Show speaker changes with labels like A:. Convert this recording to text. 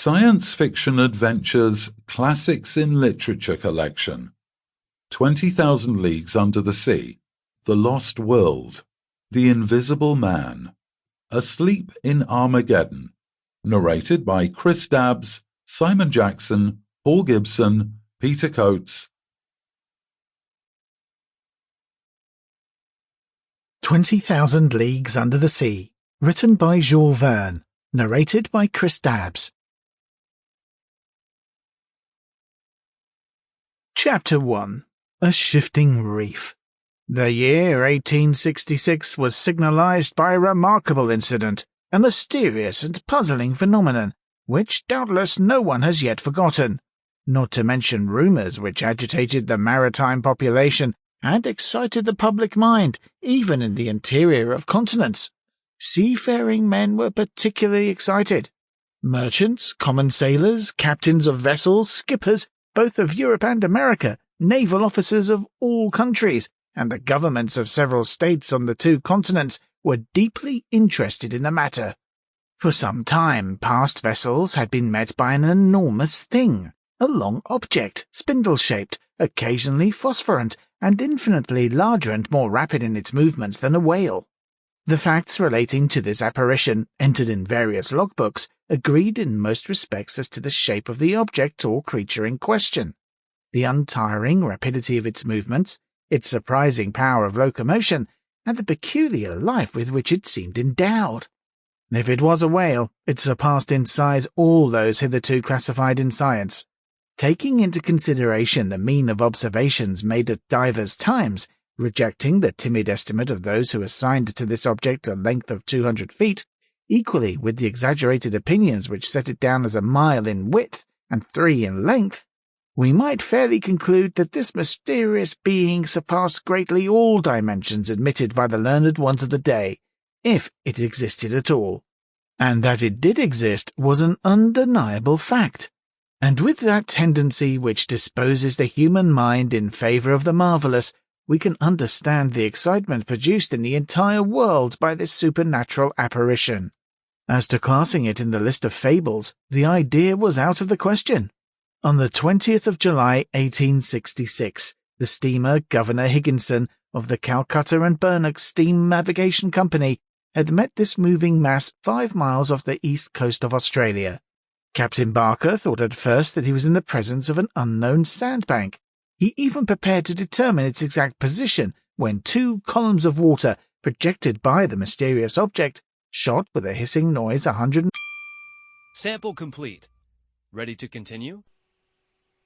A: Science Fiction Adventures Classics in Literature Collection. 20,000 Leagues Under the Sea, The Lost World, The Invisible Man, Asleep in Armageddon. Narrated by Chris Dabbs, Simon Jackson, Paul Gibson, Peter Coates.
B: 20,000 Leagues Under the Sea, written by Jules Vernes, narrated by Chris Dabbs. Chapter 1. A Shifting Reef. The year 1866 was signalized by a remarkable incident, a mysterious and puzzling phenomenon, which doubtless no one has yet forgotten, not to mention rumors which agitated the maritime population and excited the public mind, even in the interior of continents. Seafaring men were particularly excited. Merchants, common sailors, captains of vessels, skippers, both of Europe and America, naval officers of all countries, and the governments of several states on the two continents were deeply interested in the matter. For some time past, vessels had been met by an enormous thing, a long object, spindle-shaped, occasionally phosphorant, and infinitely larger and more rapid in its movements than a whale. The facts relating to this apparition, entered in various logbooks, agreed in most respects as to the shape of the object or creature in question, the untiring rapidity of its movements, its surprising power of locomotion, and the peculiar life with which it seemed endowed. If it was a whale, it surpassed in size all those hitherto classified in science. Taking into consideration the mean of observations made at divers times, rejecting the timid estimate of those who assigned to this object a length of 200 feet, equally with the exaggerated opinions which set it down as a mile in width and 3 in length, we might fairly conclude that this mysterious being surpassed greatly all dimensions admitted by the learned ones of the day, if it existed at all. And that it did exist was an undeniable fact. And with that tendency which disposes the human mind in favor of the marvelous, we can understand the excitement produced in the entire world by this supernatural apparition. As to classing it in the list of fables, the idea was out of the question. On the 20th of July, 1866, the steamer Governor Higginson of the Calcutta and Burnach Steam Navigation Company had met this moving mass 5 miles off the east coast of Australia. Captain Barker thought at first that he was in the presence of an unknown sandbank. He even prepared to determine its exact position when 2 columns of water, projected by the mysterious object, shot with a hissing noise 100.
C: Sample complete. Ready to continue?